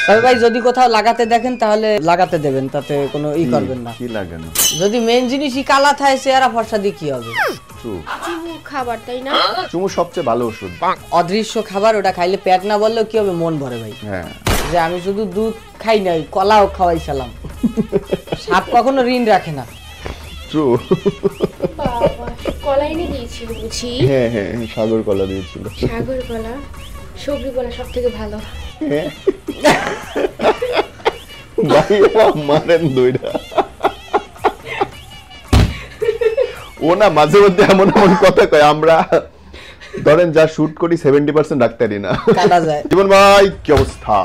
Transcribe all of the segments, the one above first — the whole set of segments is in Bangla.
তবে ভাই যদি কোথাও লাগাতে দেখেন তাহলে লাগাতে দেবেন, তাতে কোনো করবেন না। কি লাগানো? যদি মেইন জিনিসই কালা থাকে চেহারা ফর্সা দিয়ে কি হবে? চুমু খাবার, তাই না? চুমু সবচেয়ে ভালো ওষুধ। অদৃশ্য খাবার, ওটা খাইলে পেট না বললেও কি হবে, মন ভরে ভাই। হ্যাঁ, যে আমি শুধু দুধ খাই নাই, কলাও খাওয়াইছিলাম। সাপ কখনো ঋণ রাখে না। ট্রু। বাবা, কলা এনে দিয়েছিল বুঝি? হ্যাঁ হ্যাঁ, সাগর কলা দিয়েছিল। সাগর কলা, সবজি কলা সবথেকে ভালো। ভাই মারেন দইটা। ও না মাঝে মধ্যে এমন এমন কথা কয়, আমরা ধরেন যা শুট করি 70% ডাক্তারি না কাটা যায়। জীবন ভাই কি অবস্থা?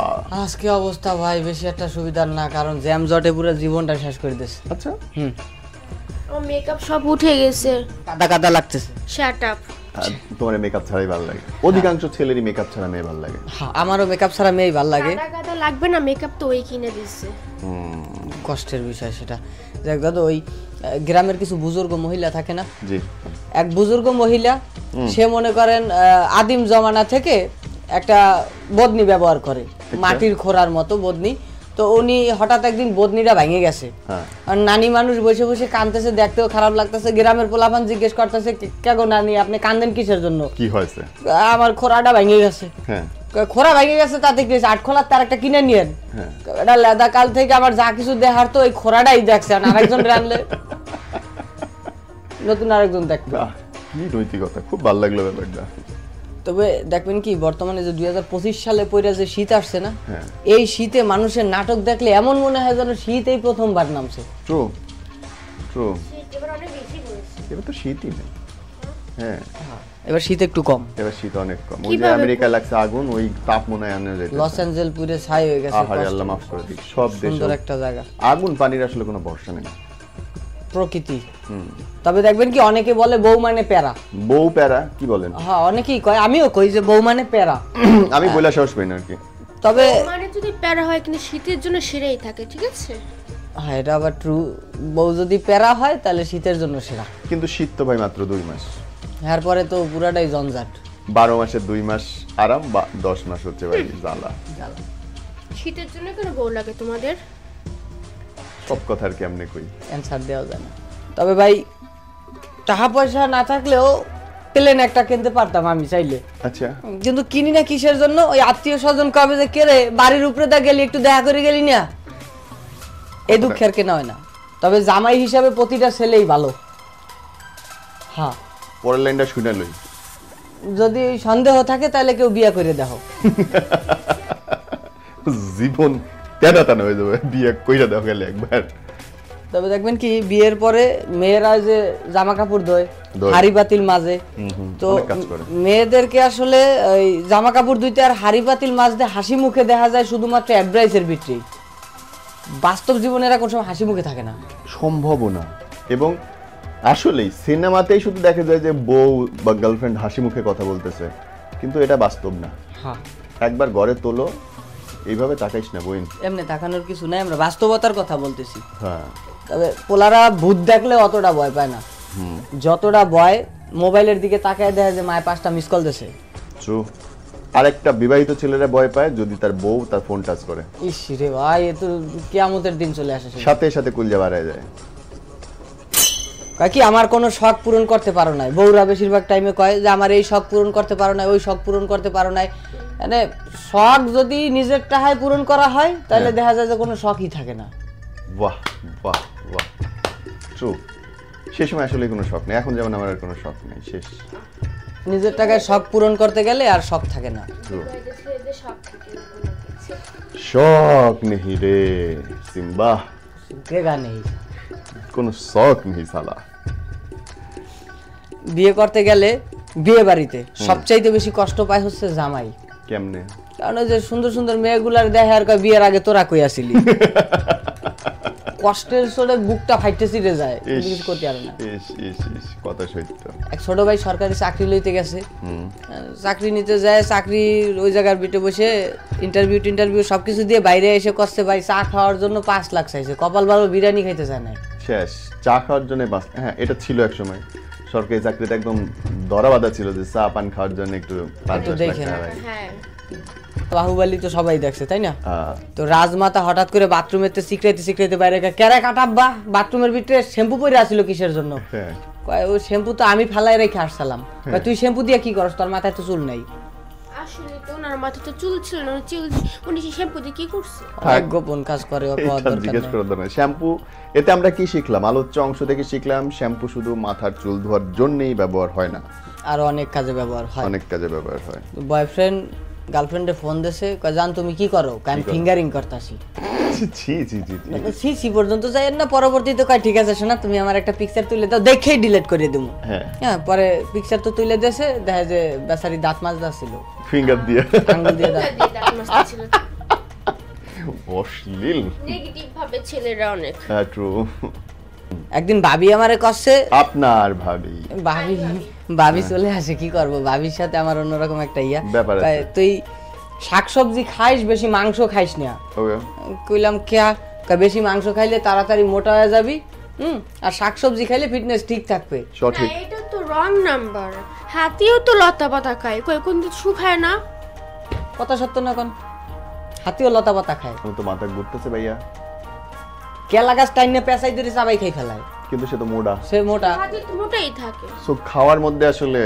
আজকে অবস্থা ভাই বেশি একটা সুবিধার না, কারণ জ্যাম জটে পুরো জীবনটা শেষ করে দিয়েছে। আচ্ছা, আমার মেকআপ সব উঠে গেছে, কাদা কাদা লাগতেছে। Shut up. তোমার মেকআপ ছাড়াই ভালো লাগে? অধিকাংশ ছেলেরই মেকআপ ছাড়া মেয়ে ভালো লাগে। হ্যাঁ, আমারও মেকআপ ছাড়া মেয়েই ভালো লাগে। কাদা কাদা লাগবে না, মেকআপ তো ওই কিনে দিচ্ছে। কষ্টের বিষয় সেটা। দেখ দাদা, ওই গ্রামের কিছু বুজুর্গ মহিলা থাকে না, জি, এক বুজুর্গ মহিলা, সে মনে করেন আদিম জমানা থেকে একটা বদনি ব্যবহার করে, মাটির খোরার মতো বদনি। তো উনি হঠাৎ একদিন বদনিটা ভেঙে গেছে, আর নানি মানুষ বসে বসে কাঁদতেছে, দেখতেও খারাপ লাগতেছে। গ্রামের পোলাপান জিজ্ঞেস করতেছে, কেগো নানি আপনি কান্দেন কিসের জন্য? কি হয়েছে? আমার খোরাটা ভেঙে গেছে। হ্যাঁ, খোরা ভেঙে গেছে তাতে কি, 8 খোলার তার একটা কিনে নিয়েন। এটা লেদা কাল থেকে আমার যা কিছু দেখার তো ওই খোরাটাই দেখছে, আর আরেকজন রানলে নতুন আরেকজন দেখবে। কি নৈতিকতা, খুব ভালো লাগলো ব্যাপারটা। তবে দেখবেন কি, বর্তমানে যে 2025 সালে পয়রা যে শীত আসছে না, এই শীতে মানুষের নাটক দেখলে এমন মনে হয় যেন শীত এই প্রথমবার নামছে। ট্রু ট্রু, এবার অনেক বেশি পড়েছে। এবার তো শীতই নেই। হ্যাঁ, এবার শীত একটু কম, এবার শীত অনেক কম। ওই যে আমেরিকা লাগছে আগুন, ওই তাপ মনে হয় আনে যেতে। লস অ্যাঞ্জেলস পুরে ছাই হয়ে গেছে। আহারে আল্লাহ মাফ করে দিক, সব দেশে সুন্দর একটা জায়গা। আগুন পানির আসলে কোনো ভরসা নেই, প্রকৃতি। তবে দেখবেন কি, অনেকে বলে বউ মানে প্যারা। বউ প্যারা কি বলেন? হ্যাঁ, অনেকেই কয়, আমিও কই যে বউ মানে প্যারা। আমি বলা সাহস পাই না আর কি। তবে মানে যদি প্যারা হয়, কিন্তু শীতের জন্য সেরাই থাকে, ঠিক আছে? হ্যাঁ, এটা আবার ট্রু। বউ যদি প্যারা হয় তাহলে শীতের জন্য সেরা। কিন্তু শীত তো ভাই মাত্র 2 মাস, এরপরে তো পুরাটাই জঞ্জাট। 12 মাসের 2 মাস আরাম, বা 10 মাস হচ্ছে ভাই জ্বালা। শীতের জন্য কেন বউ লাগে তোমাদের? সব কথার কেমনে কই, অ্যানসার দেওয়া যায় না। তবে ভাই টাকা পয়সা না থাকলেও প্লেন একটা কিনতে পারতাম আমি চাইলে। আচ্ছা, কিন্তু কিনি না কিসের জন্য? ওই আত্মীয় স্বজন কবে যে কে রে বাড়ির উপরে দা গেলি, একটু দেখা করে গেলি না, এই দুঃখের কেনা হয় না। তবে জামাই হিসাবে প্রতিটা ছেলেই ভালো। হ্যাঁ, পরের লাইনটা শুনে লই। যদি সন্দেহ থাকে তাহলে কেউ বিয়ে করে দেখো। জীবন তেনা টানা হয়ে যাবে, বিয়ে কইরা দাও গেলে একবার। তবে দেখবেন কি, বিয়ের পরে মেয়েরা যে জামা কাপড় ধোয় হাড়ি পাতিল মাঝে, তো মেয়েদেরকে আসলে ওই জামা কাপড় ধুইতে আর হাড়ি পাতিল মাঝে হাসি মুখে দেখা যায় শুধুমাত্র অ্যাডভাইসের ভিত্তিতে। বাস্তব জীবনে এরা কোনো সময় হাসি মুখে থাকে না, সম্ভব না। এবং আসলেই সিনেমাতেই শুধু দেখা যায় যে বউ বা গার্লফ্রেন্ড হাসি মুখে কথা বলতেছে, কিন্তু এটা বাস্তব না। হ্যাঁ, একবার ঘরে তোলো, এইভাবে তাকাইস না বইন। এমনি তাকানোর কিছু নাই, আমরা বাস্তবতার কথা বলতেছি। হ্যাঁ, তবে পোলারা ভূত দেখলে অতটা ভয় পায় না, যতটা ভয় মোবাইলের দিকে তাকায় দেখা যে মায়ের 5টা মিস কল দিছে। ট্রু। আরেকটা বিবাহিত ছেলেরা ভয় পায় যদি তার বউ তার ফোন টাচ করে। ইস রে ভাই, এ তো কিয়ামতের দিন চলে আসে। সাথে সাথে কুলজা বাড়ায় যায়। কয় কি, আমার কোনো শখ পূরণ করতে পারো নাই। বউরা বেশিরভাগ টাইমে কয় যে আমার এই শখ পূরণ করতে পারো নাই, ওই শখ পূরণ করতে পারো নাই। মানে শখ যদি নিজের টাকায় পূরণ করা হয় তাহলে দেখা যায় যে কোনো শখই থাকে না। বাহ বাহ বাহ, ট্রু। সে সময় আসলে কোনো শখ নেই, এখন যেমন আমার আর কোনো শখ নেই, শেষ। নিজের টাকায় শখ পূরণ করতে গেলে আর শখ থাকে না। শখ নেই রে সিম্বা, কেগা নেই, কোনো শখ নেই সালা। বিয়ে করতে গেলে বিয়ে বাড়িতে সবচাইতে বেশি কষ্ট পায় হচ্ছে জামাই। কেমনে? কারণ ওই যে সুন্দর সুন্দর মেয়েগুলার দেখে আর কয় বিয়ের আগে তোরা কই আসিলি। কষ্টের সরে বুকটা ফাইটে ছিঁড়ে যায়, কিছু করতে পারে না। কথা সত্য। এক ছোট ভাই সরকারি চাকরি লইতে গেছে, চাকরি নিতে যায়, চাকরির ওই জায়গার বিটে বসে ইন্টারভিউ সবকিছু দিয়ে বাইরে এসে করছে ভাই চা খাওয়ার জন্য 5 লাখ চাইছে, কপাল ভালো বিরিয়ানি খাইতে চায় না। শেষ, চা খাওয়ার জন্য। হ্যাঁ, এটা ছিল এক সময় সরকারি চাকরিতে একদম ধরা বাঁধা ছিল যে চা পান খাওয়ার জন্য একটু 5-10 লাখ টাকা। বাহুবলী তো সবাই দেখছে তাই না? হ্যাঁ। তো রাজমাতা হঠাৎ করে বাথরুমেতে সিক্রেতে বাইরে কেরা কাটাব্বা বাথরুমের ভিতরে শ্যাম্পু পরে আসিল কিসের জন্য? হ্যাঁ। কয় ওই শ্যাম্পু তো আমি ফালাই রেখে আসছিলাম। কয় তুই শ্যাম্পু দিয়ে কি করছ, তোর মাথায় তো চুল নাই। আসলে তো ওনার মাথায় তো চুল ছিল না, উনি সে শ্যাম্পু দিয়ে কি করছে? অনেক গোপন কাজ করে, ওর পাওয়ার এটা দরকার জিজ্ঞেস নেই। করার দরকার নেই। শ্যাম্পু, এতে আমরা কি শিখলাম? আলোচ্য অংশ থেকে শিখলাম শ্যাম্পু শুধু মাথার চুল ধোয়ার জন্যই ব্যবহার হয় না, আর অনেক কাজে ব্যবহার হয়। অনেক কাজে ব্যবহার হয়। বয়ফ্রেন্ড গার্লফ্রেন্ডে ফোন দিছে, কয় জান তুমি কি করো? কয় আমি ফিঙ্গারিং করতাছি। জি জি জি জি। সি পর্যন্ত যাই না, পরবর্তীতে কয় ঠিক আছে শোনা তুমি আমার একটা পিকচার তুলে দাও, দেখেই ডিলিট করে দেবো। হ্যাঁ, হ্যাঁ, পরে পিকচার তো তুলে দিয়েছে, দেখা যে বেচারি দাঁত মাজদা ছিল, ফিঙ্গার দিয়ে। আঙ্গুল দিয়ে দাঁত। অশ্লীল। নেগেটিভ ভাবে ছেলেরা অনেক। হ্যাঁ, ট্রু। একদিন ভাবি আমারে কষছে, আপনার ভাবি ভাবি চলে আসে, কি করব, ভাবির সাথে আমার অন্যরকম একটা ব্যাপার আছে। কয়, তুই শাকসবজি খাইস, বেশি মাংস খাইস না। ওকে। কইলাম কেয়া? কয় বেশি মাংস খাইলে তাড়াতাড়ি মোটা হয়ে যাবি, আর শাকসবজি খাইলে ফিটনেস ঠিক থাকবে। সঠিক। না, এটা তো রং নাম্বার। হাতিও তো লতা পাতা খায়, কই কোন দিন শুকায় না? কথা সত্য না কোন? হাতিও লতা পাতা খায়। আমি তো মাথা ঘুরতেছে ভাইয়া, কেলা গাছ টাইনে পেঁচাই ধরে চাবাই খাই ফেলায়, কিন্তু সে তো মোটা। সে মোটা। হাতি তো মোটাই থাকে। সো খাওয়ার মধ্যে আসলে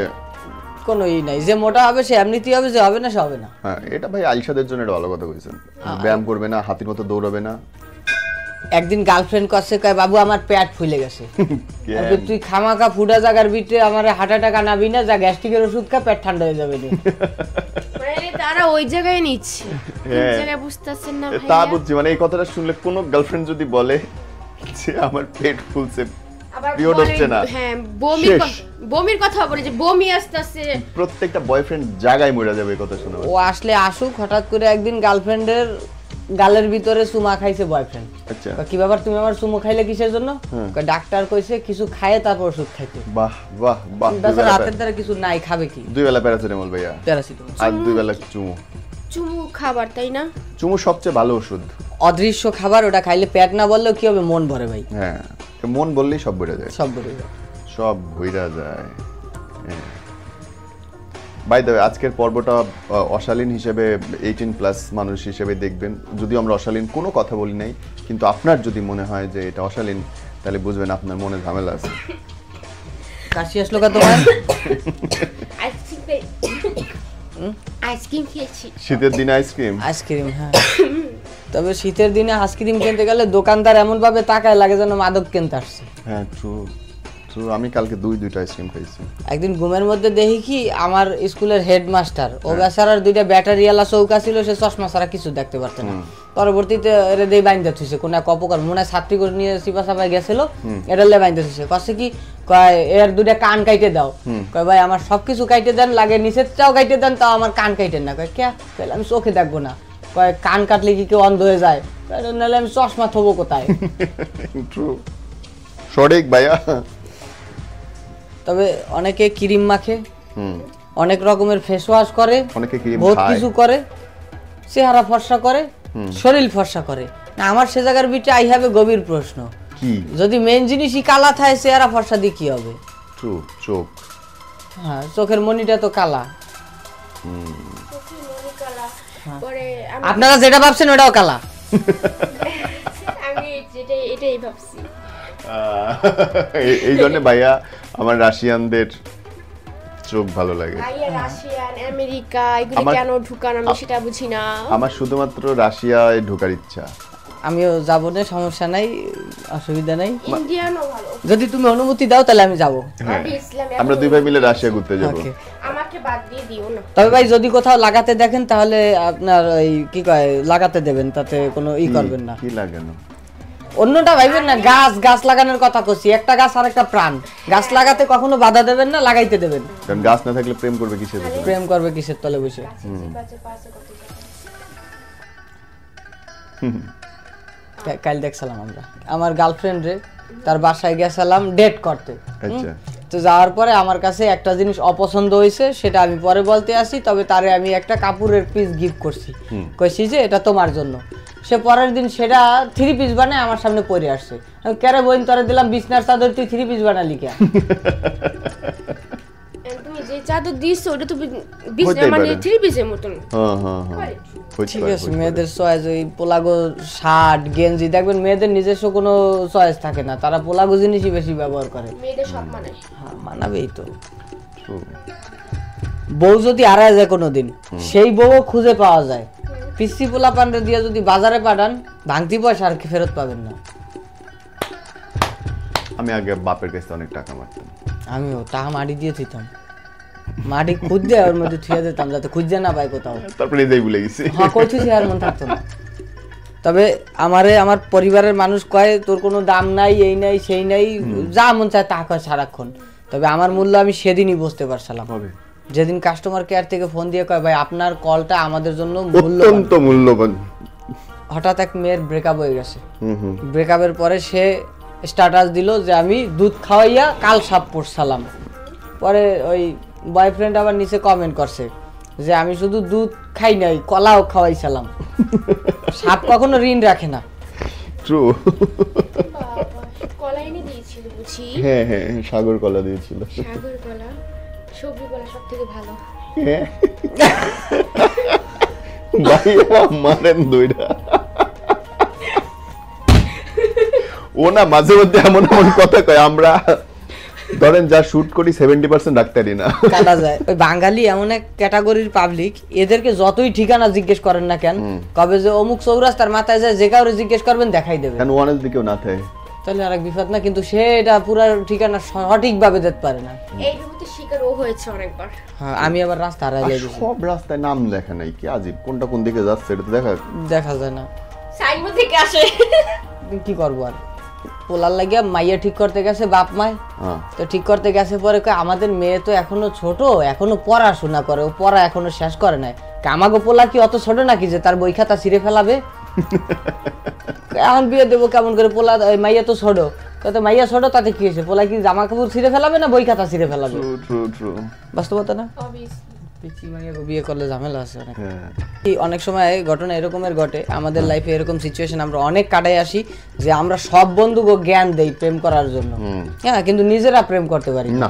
কোনো ই নাই, যে মোটা হবে সে এমনিতেই হবে, যে হবে না সে হবে না। হ্যাঁ, এটা ভাই আলিশাদের জন্য এটা ভালো কথা কইছেন। ব্যায়াম করবে না, হাতির মতো দৌড়াবে না। একদিন গার্লফ্রেন্ড করছে, কয় বাবু আমার পেট ফুলে গেছে। কেন? আমি কই, তুই খামাকা ফুডা জায়গার ভিতরে আমার হার্ট অ্যাটাক আনাবি না, যা গ্যাস্ট্রিকের ওষুধ খা, পেট ঠান্ডা হয়ে যাবে। মানে তারা ওই জায়গায় নিচ্ছে, কোন হ্যাঁ। জায়গায় বুঝতেছেন না তা ভাইয়া? বুঝছি, মানে এই কথাটা শুনলে কোনো গার্লফ্রেন্ড যদি বলে যে আমার পেট ফুলছে, আবার পিরিয়ড বলে, হচ্ছে না, হ্যাঁ, শেষ। বমির কথা বলে যে বমি আসতেছে। প্রত্যেকটা বয়ফ্রেন্ড জায়গায় মরে যাবে এই কথা শুনে। ও আসলে আসুক, হঠাৎ করে একদিন গার্লফ্রেন্ডের গালের ভিতরে চুমা খাইছে বয়ফ্রেন্ড। আচ্ছা, কি ব্যাপার, তুমি আমার চুমু খাইলে কিসের জন্য? হুম। কয়, ডাক্তার কইছে কিছু খায় তারপর ওষুধ খাইতে। বাহ বাহ বাহ। বেচারা হাতের দ্বারা কিছু নাই, খাবে কি? দুই বেলা প্যারাসিটামল ভাইয়া, প্যারাসিটামল। আর দুই বেলা চুমু। চুমু খাবার, তাই না? চুমু সবচেয়ে ভালো ওষুধ। অদৃশ্য খাবার, ওটা খাইলে পেট না বললেও কি হবে, মন ভরে ভাই, হ্যাঁ, মন বললেই সব বেড়ে যায়, সব ভরে যায়। সব ভইরা যায়। বাই দ্য ওয়ে, আজকের পর্বটা অশালীন হিসেবে 18+ মানুষ হিসেবে দেখবেন। যদিও আমরা অশালীন কোনো কথা বলি নাই, কিন্তু আপনার যদি মনে হয় যে এটা অশালীন, তাহলে বুঝবেন আপনার মনে ঝামেলা আছে। কাশি আসলো কা তোমার? আইসক্রিম খেয়েছি। শীতের দিনে আইসক্রিম। আইসক্রিম, হ্যাঁ। তবে শীতের দিনে আইসক্রিম কিনতে গেলে দোকানদার এমন ভাবে তাকায় লাগে যেন মাদক কিনতে আসছে। হ্যাঁ, ট্রু ট্রু। আমি কালকে দুইটা আইসক্রিম খাইছি। একদিন ঘুমের মধ্যে দেখি কি, আমার স্কুলের হেডমাস্টার, ও বেচারার দুইটা ব্যাটারিওয়ালা চৌকা ছিল, সে চশমা ছাড়া কিছু দেখতে পারত না। পরবর্তীতে এরে দিয়ে বাইন্দা থুইছে, কোন এক অপকার মনে হয় ছাত্রী করে নিয়ে সিপা সাপায় গেছিল, এটা লে বাইন্দা থুইছে। কছে কি কয়, এর দুইটা কান কাইটে দাও। কয় ভাই আমার সবকিছু কাইটে দেন, লাগে নিচের চাও কাইটে দেন, তাও আমার কান কাইটেন না। কয় কে? তাহলে আমি চোখে দেখবো না। কয় কান কাটলে কি কেউ অন্ধ হয়ে যায়? নাহলে আমি চশমা থবো কোথায়? ট্রু, সঠিক ভাইয়া। তবে অনেকে ক্রিম মাখে, হুম, অনেক রকমের ফেস ওয়াশ করে, অনেকে ক্রিম বহুত খায়। কিছু করে, চেহারা ফর্সা করে, শরীর ফর্সা করে। না, আমার সে জায়গার ভিতরে আই হবে গভীর প্রশ্ন, কি? যদি মেন জিনিসই কালা থাকে, চেহারা ফর্সা দিয়ে কি হবে? ট্রু, চোখ। হ্যাঁ, চোখের মনিটা তো কালা। পরে আপনারা যেটা ভাবছেন ওটাও কালা। আমি এটাই ভাবছি। এই জন্য ভাইয়া আমার রাশিয়ানদের চোখ ভালো লাগে। ভাইয়া রাশিয়ান, আমেরিকা এগুলো আমার- কেন ঢুকান আমি সেটা বুঝি না। আমার শুধুমাত্র রাশিয়ায় ঢোকার ইচ্ছা। আমিও যাবো না, সমস্যা নাই, অসুবিধা নাই। ইন্ডিয়ানও ভালো। যদি তুমি অনুমতি দাও তাহলে আমি যাবো। হ্যাঁ, আমি ইসলামে আমরা দুই ভাই মিলে রাশিয়া ঘুরতে যাবো। ওকে। আমাকে বাদ দিয়ে দিও না। তবে ভাই যদি কোথাও লাগাতে দেখেন তাহলে আপনার ওই কি কয় লাগাতে দেবেন, তাতে কোনো ই করবেন না। কি লাগানো? অন্যটা ভাইবেন না, গাছ লাগানোর কথা কইছি, একটা গাছ আর একটা প্রাণ। গাছ লাগাতে কখনো বাধা দেবেন না, লাগাইতে দেবেন। কারণ গাছ না থাকলে প্রেম করবে কিসের জন্য? প্রেম করবে কিসের তলে বসে? কাল দেখছিলাম আমরা আমার গার্লফ্রেন্ড রে, তার বাসায় গেছিলাম ডেট করতে। আচ্ছা, তো যাওয়ার পরে আমার কাছে একটা জিনিস অপছন্দ হয়েছে, সেটা আমি পরে বলতে আসি। তবে তারে আমি একটা কাপড়ের পিস গিফট করছি, কইছি যে এটা তোমার জন্য। সে পরের দিন সেটা 3 পিস বানায় আমার সামনে পরে আসছে। আমি কেরে বোন তোরে দিলাম বিছনার চাদর, তুই 3 পিস বানালি কে? তুমি যে যা তো দিছো ওটা তো হতেই মানে পারে। 3 পিসের মতন হ্যাঁ হইতে ঠিক পারে, আছে, হইতে পারে। মেয়েদের চয়েস ওই পোলাগো শার্ট গেঞ্জি দেখবেন মেয়েদের নিজস্ব কোনো চয়েস থাকে না, তারা পোলাগো জিনিসই বেশি ব্যবহার করে। মেয়েদের সব মানে হ্যাঁ মানাবেই তো। True. বউ যদি হারায় যায় কোনোদিন, সেই বউও খুঁজে পাওয়া যায়। পিসি পোলা পান্ডে দিয়ে যদি বাজারে পাঠান, ভাঙতি পয়সা আর কি ফেরত পাবেন না। আমি আগে বাপের কাছে অনেক টাকা মারতাম। আমিও টাকা মাটি দিয়ে থুইতাম, মাটি খুঁজতে ওর মধ্যে থুয়ে দিতাম যাতে খুঁজে না পাই কোথাও। তারপরে এই ভুলে গেছি। হ্যাঁ কইছি আর মন থাকতো না। তবে আমার পরিবারের মানুষ কয় তোর কোনো দাম নাই, এই নাই সেই নাই, যা মন চায় তা কয় সারাক্ষণ। তবে আমার মূল্য আমি সেদিনই বুঝতে পারছিলাম, হবে। যেদিন কাস্টমার কেয়ার থেকে ফোন দিয়ে কয় ভাই আপনার কলটা আমাদের জন্য মূল্যবান। অত্যন্ত মূল্যবান। হঠাৎ এক মেয়ের ব্রেকআপ হয়ে গেছে। হুম। ব্রেকআপের পরে সে স্ট্যাটাস দিল যে আমি দুধ খাওয়াইয়া কাল সাপ পড়ছিলাম। পরে ওই বয়ফ্রেন্ড আবার নিচে কমেন্ট করছে যে আমি শুধু দুধ খাই নাই, কলাও খাওয়াইছিলাম। সাপ কখনো ঋণ রাখে না। ট্রু। কলা এনে দিয়েছিল বুঝি। হ্যাঁ, সাগর কলা দিয়েছিল। সাগর কলা, সবজি কলা সব থেকে ভালো। হ্যাঁ। ভাইয়া মারেন দুইটা। ও না মাঝে মধ্যে এমন কথা কয়, আমরা ধরেন যা শুট করি 70% ডাক্তারই না। কাটা যায়। ওই বাঙালি এমন এক ক্যাটাগরির পাবলিক, এদেরকে যতই ঠিকানা জিজ্ঞেস করেন না কেন, কবে যে অমুক চৌরাস্তার মাথায় যায় যে কাউরে জিজ্ঞেস করবেন দেখাই দেবে। কেন ওয়ানের দিকেও না থাকে। তাহলে আরেক বিপদ না, কিন্তু সে এটা পুরা ঠিকানা সঠিকভাবে দিতে পারে না। এই রুমতে শিকারও হয়েছে অনেকবার। হ্যাঁ আমি আবার রাস্তা হারাই আর গেছি, সব রাস্তায় নাম লেখা নাই, কি আজীব, কোনটা কোন দিকে যাচ্ছে এটা তো দেখা যায় না। সাইনবোর্ড থেকে আসে। কি করবো আর, পোলার লাগিয়া মাইয়া ঠিক করতে গেছে বাপ মায়, হ্যাঁ। তো ঠিক করতে গেছে পরে কয় আমাদের মেয়ে তো এখনো ছোট, এখনো পড়াশোনা করে, ও পড়া এখনো শেষ করে নাই। আমাগো পোলা কি অত ছোট নাকি যে তার বই খাতা ছিঁড়ে ফেলাবে? এখন বিয়ে দেবো কেমন করে, পোলা মাইয়া তো ছোট। তো মাইয়া ছোট তাতে কি হয়েছে, পোলা কি জামা কাপড় ছিঁড়ে ফেলাবে না বই খাতা ছিঁড়ে ফেলাবে? ট্রু। বাস্তবতা না? Obviously. পিচি মাইয়াকে বিয়ে করলে ঝামেলা আছে অনেক। হ্যাঁ। অনেক সময় ঘটনা এরকমের ঘটে আমাদের লাইফে, এরকম সিচুয়েশন আমরা অনেক কাটাই আসি যে আমরা সব বন্ধুকে জ্ঞান দেই প্রেম করার জন্য, হ্যাঁ, কিন্তু নিজেরা প্রেম করতে পারি না। না।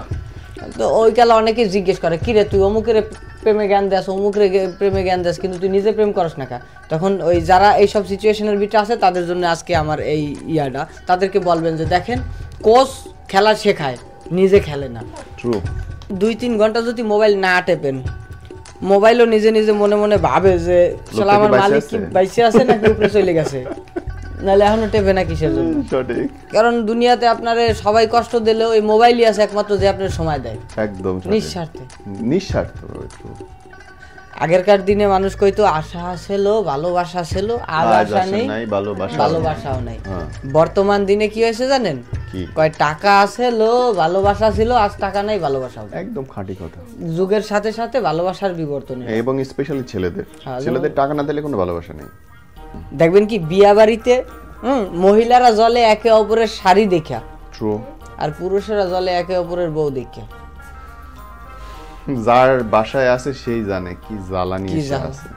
তো ওই কালে অনেকে জিজ্ঞেস করে কি রে তুই অমুকের প্রেমে জ্ঞান দেস, অমুকের প্রেমে জ্ঞান দেস, কিন্তু তুই নিজে প্রেম করস না কা? তখন ওই যারা এইসব সিচুয়েশনের ভিতরে আছে তাদের জন্য আজকে আমার এই ইয়াটা, তাদেরকে বলবেন যে দেখেন কোচ খেলা শেখায়, নিজে খেলে না। ট্রু। 2-3 ঘন্টা যদি মোবাইল না টেপেন, মোবাইলও নিজে নিজে মনে মনে ভাবে যে শালা আমার বাইচে মালিক কি আছে? বাইচে আছে নাকি উপরে চলে গেছে, নাহলে এখনো টেপে না কিসের জন্য? সঠিক। কারণ দুনিয়াতে আপনারে সবাই কষ্ট দিলেও ওই মোবাইলই আছে একমাত্র যে আপনার সময় দেয় একদম সঠিক। নিঃস্বার্থে। নিঃস্বার্থভাবে, true। আগেরকার দিনে মানুষ কইতো আশা ছিল ভালোবাসা ছিল, আজ আজ আশা আশা নেই নাই, ভালোবাসা ভালোবাসাও নাই। হ্যাঁ। বর্তমান দিনে কি হয়েছে জানেন? কি? কয় টাকা ছিল ভালোবাসা ছিল, আজ টাকা নাই ভালোবাসাও নাই। একদম খাঁটি কথা। যুগের সাথে সাথে ভালোবাসার বিবর্তন হয়েছে। এবং স্পেশালি ছেলেদের, হ্যাঁ, ছেলেদের টাকা না দিলে কোনো ভালোবাসা নেই। দেখবেন কি বিয়া বাড়িতে মহিলারা জলে একে অপরের শাড়ি দেখা, ট্রু। আর পুরুষেরা জলে একে অপরের বউ দেখা। যার বাসায় আছে সেই জানে কি জ্বালানি কি এসে জ্বালা। আছে।